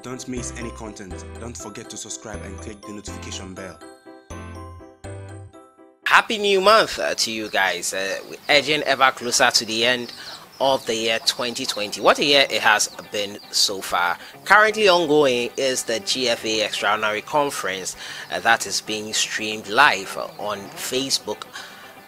Don't miss any content. Don't forget to subscribe and click the notification bell. Happy new month to you guys. We're edging ever closer to the end of the year 2020. What a year it has been so far. Currently ongoing is the GFA Extraordinary Conference that is being streamed live on Facebook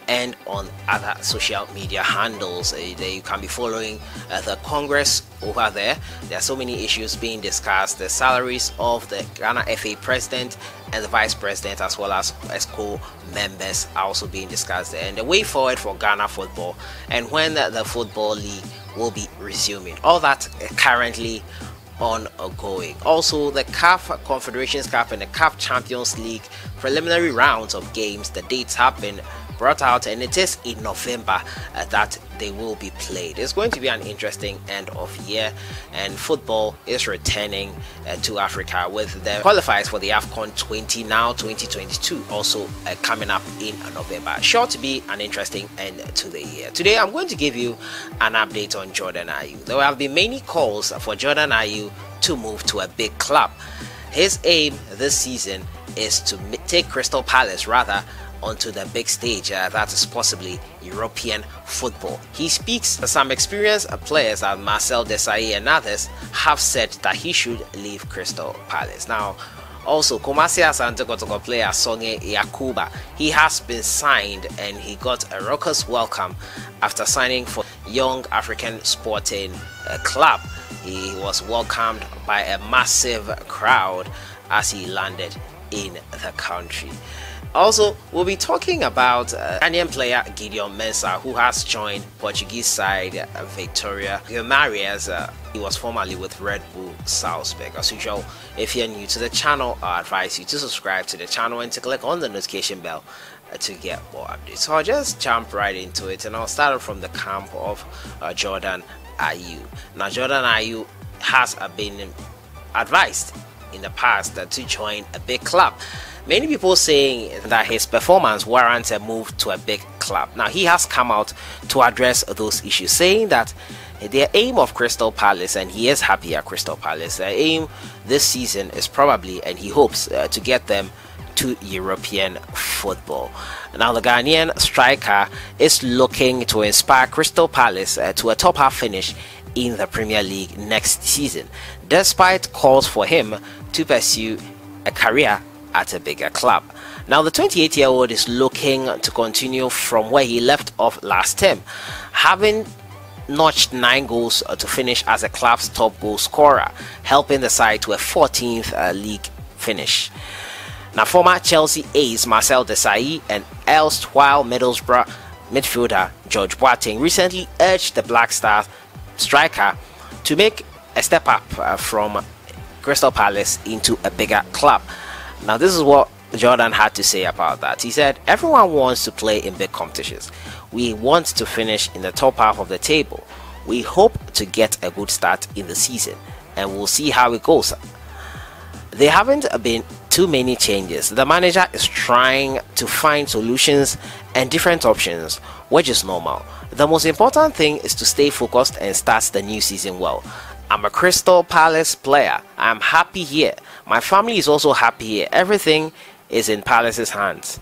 and on other social media handles. You can be following the Congress over there. There are so many issues being discussed. The salaries of the Ghana FA president and the vice president, as well as ESCO members, are also being discussed there, and the way forward for Ghana football and when the football league will be resuming. All that currently ongoing. Also, the CAF Confederations Cup and the CAF Champions League preliminary rounds of games, the dates have been brought out, and it is in November that they will be played. It's going to be an interesting end of year, and football is returning to Africa with the qualifiers for the AFCON 2022 also coming up in November. Sure to be an interesting end to the year. Today I'm going to give you an update on Jordan Ayew. There have been many calls for Jordan Ayew to move to a big club. His aim this season is to take Crystal Palace onto the big stage, that is possibly European football. He speaks. Some experienced players like Marcel Desailly and others have said that he should leave Crystal Palace. Now, also Kumasi Asante KOTOKO player SOGNE Yacouba, he has been signed and he got a raucous welcome after signing for Young African Sporting Club. He was welcomed by a massive crowd as he landed in the country. Also, we'll be talking about Tanzanian player GIDEON MENSAH, who has joined Portuguese side Victoria Guimarães. He was formerly with Red Bull Salzburg. As usual, if you're new to the channel, I advise you to subscribe to the channel and to click on the notification bell to get more updates. So I'll just jump right into it, and I'll start from the camp of Jordan Ayew. Now, Jordan Ayew has been advised in the past to join a big club. Many people saying that his performance warrants a move to a big club. Now, he has come out to address those issues, saying that the aim of Crystal Palace, and he is happy at Crystal Palace, the aim this season is probably, and he hopes to get them to European football. Now, the Ghanaian striker is looking to inspire Crystal Palace to a top half finish in the Premier League next season, despite calls for him to pursue a career at a bigger club. Now, the 28-year-old is looking to continue from where he left off last term, having notched 9 goals to finish as a club's top goal scorer, helping the side to a 14th league finish. Now, former Chelsea ace Marcel Desailly and erstwhile Middlesbrough midfielder George Boateng recently urged the Black Star striker to make a step up from Crystal Palace into a bigger club. Now, this is what Jordan had to say about that. He said, "Everyone wants to play in big competitions. We want to finish in the top half of the table. We hope to get a good start in the season, and we'll see how it goes." There haven't been too many changes. The manager is trying to find solutions and different options, which is normal. The most important thing is to stay focused and start the new season well. I'm a Crystal Palace player. I'm happy here. My family is also happy here. Everything is in Palace's hands.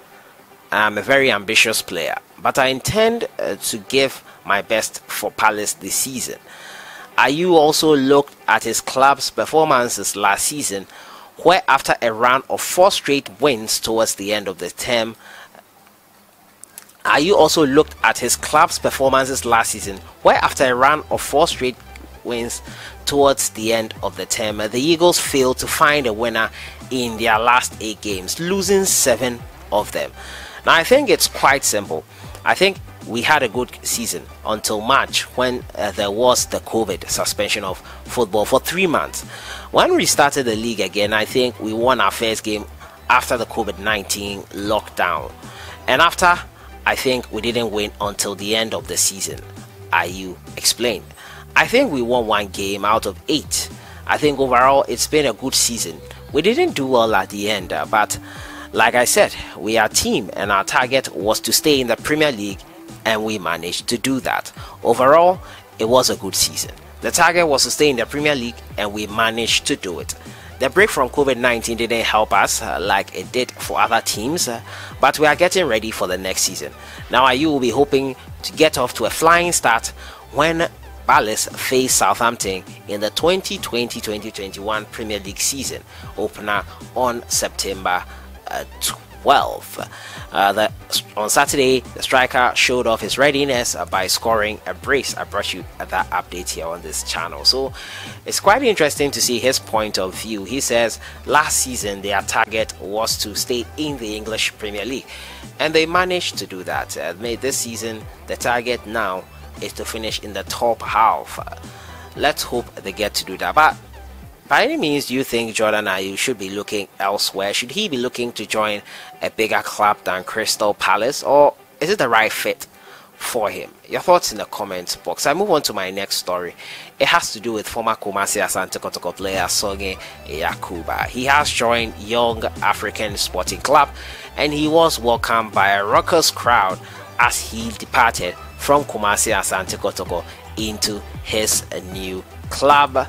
I'm a very ambitious player, but I intend to give my best for Palace this season. Ayew also looked at his club's performances last season, where after a run of 4 straight wins towards the end of the term, Ayew also looked at his club's performances last season, where after a run of 4 straight wins towards the end of the term, the Eagles failed to find a winner in their last 8 games, losing 7 of them. Now, I think it's quite simple. I think we had a good season until March, when there was the COVID suspension of football for 3 months. When we started the league again, I think we won our first game after the COVID-19 lockdown, and after, I think we didn't win until the end of the season, Ayew explained. I think we won 1 game out of 8. I think overall it's been a good season. We didn't do well at the end, but like I said, we are a team and our target was to stay in the Premier League, and we managed to do that. Overall, it was a good season. The target was to stay in the Premier League, and we managed to do it. The break from COVID-19 didn't help us like it did for other teams, but we are getting ready for the next season. Now Ayew will be hoping to get off to a flying start when Palace face Southampton in the 2020-2021 Premier League season opener on September 12th. On Saturday, the striker showed off his readiness by scoring a brace. I brought you that update here on this channel, so it's quite interesting to see his point of view. He says last season their target was to stay in the English Premier League, and they managed to do that. This season the target now is to finish in the top half. Let's hope they get to do that. But by any means, do you think Jordan Ayew should be looking elsewhere? Should he be looking to join a bigger club than Crystal Palace, or is it the right fit for him? Your thoughts in the comments box. I move on to my next story. It has to do with former Kumasi Asante Kotoko player SOGNE Yacouba. He has joined Young African Sporting Club, and he was welcomed by a raucous crowd as he departed from Kumasi Asante Kotoko into his new club,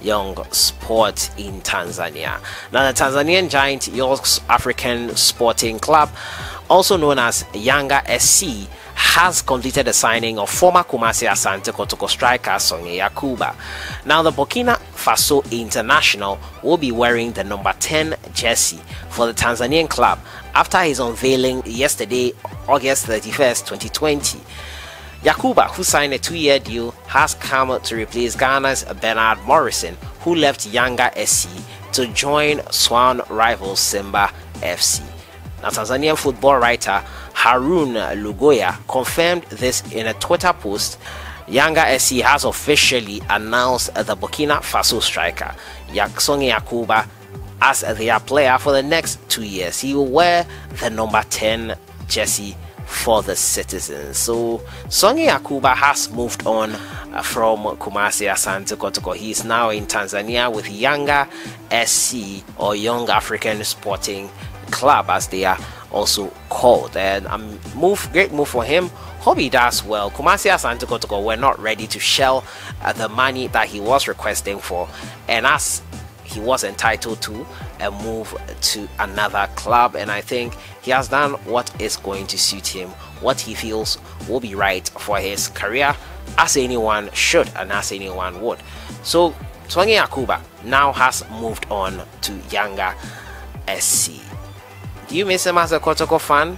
Young Sport in Tanzania. Now, the Tanzanian giant Young African Sporting Club, also known as Yanga SC, has completed the signing of former Kumasi Asante Kotoko striker SOGNE Yacouba. Now, the Burkina Faso international will be wearing the number 10 jersey for the Tanzanian club after his unveiling yesterday, August 31st, 2020. Yacouba, who signed a 2-year deal, has come to replace Ghana's Bernard Morrison, who left Yanga SC to join Swan rival Simba FC. Now, Tanzanian football writer Harun Lugoya confirmed this in a Twitter post. Yanga SC has officially announced the Burkina Faso striker SOGNE Yacouba as their player for the next 2 years. He will wear the number 10 jersey for the citizens. So SOGNE Yacouba has moved on from Kumasi Asante Kotoko. He is now in Tanzania with Yanga SC, or Young African Sporting Club as they are also called, and great move for him. Hope he does well. Kumasi Asante Kotoko were not ready to shell the money that he was requesting for, and as he was entitled to a move to another club, and I think he has done what is going to suit him, what he feels will be right for his career, as anyone should and as anyone would. So SOGNE Yacouba now has moved on to Yanga SC. Do you miss him as a Kotoko fan?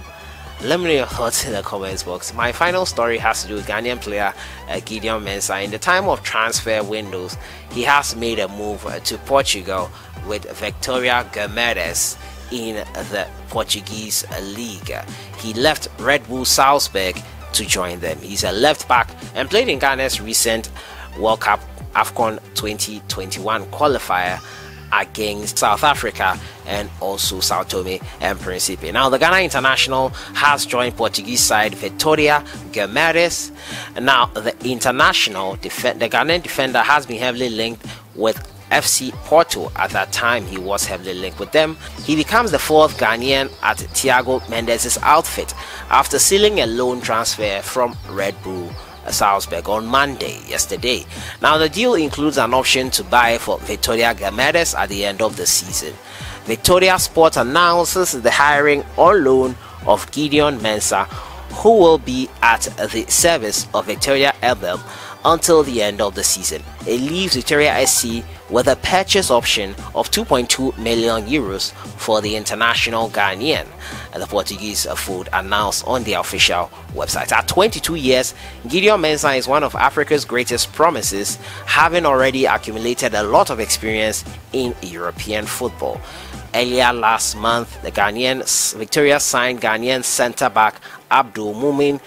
Let me know your thoughts in the comments box. My final story has to do with Ghanaian player GIDEON MENSAH. In the time of transfer windows, he has made a move to Portugal with Victoria Guimarães in the Portuguese league. He left Red Bull Salzburg to join them. He's a left back and played in Ghana's recent World Cup AFCON 2021 qualifier against South Africa and also Sao Tome and Principe. Now, the Ghana international has joined Portuguese side Victoria Guimarães. Now, the Ghanaian defender has been heavily linked with FC Porto. At that time, he was heavily linked with them. He becomes the fourth Ghanaian at Thiago Mendes' outfit after sealing a loan transfer from Red Bull Salzburg on yesterday. Now, the deal includes an option to buy for Victoria Guimarães at the end of the season. Victoria Sport announces the hiring on loan of GIDEON MENSAH, who will be at the service of Victoria Ebel until the end of the season. It leaves Victoria SC with a purchase option of 2.2 million euros for the international Ghanaian, and the Portuguese food announced on their official website. At 22 years, GIDEON MENSAH is one of Africa's greatest promises, having already accumulated a lot of experience in European football. Earlier last month, the Victoria signed Ghanaian centre-back Abdul Mumin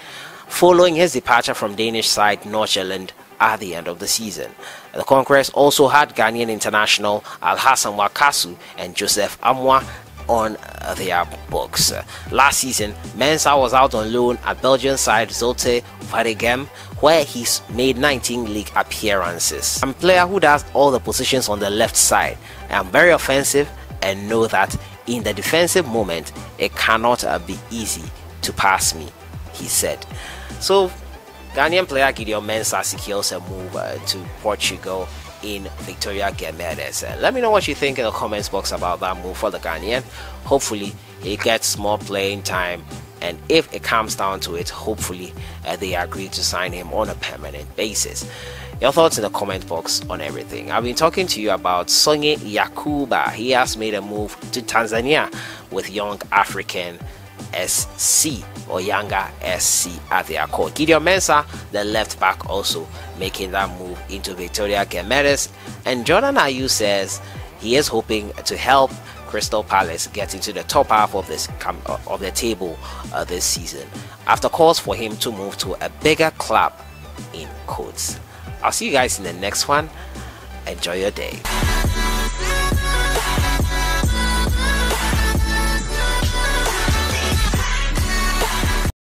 following his departure from Danish side Nordsjælland at the end of the season. The Conquerors also had Ghanaian international Alhassan Wakasu and Joseph Amwa on their books. Last season, MENSAH was out on loan at Belgian side Zulte Waregem, where he's made 19 league appearances. I'm a player who does all the positions on the left side. I'm very offensive and know that in the defensive moment, it cannot be easy to pass me, he said. So Ghanaian player Gideon Mensah secures a move to Portugal in Victoria Gemedes. Let me know what you think in the comments box about that move for the Ghanaian. Hopefully he gets more playing time, and if it comes down to it, hopefully they agree to sign him on a permanent basis. Your thoughts in the comment box on everything. I've been talking to you about SOGNE Yacouba. He has made a move to Tanzania with Young African SC, or Younger SC as they are called. Gideon Mensah, the left back, also making that move into Victoria Gemedes. And Jordan Ayew says he is hoping to help Crystal Palace get into the top half of the table this season, after calls for him to move to a bigger club in quotes. I'll see you guys in the next one. Enjoy your day.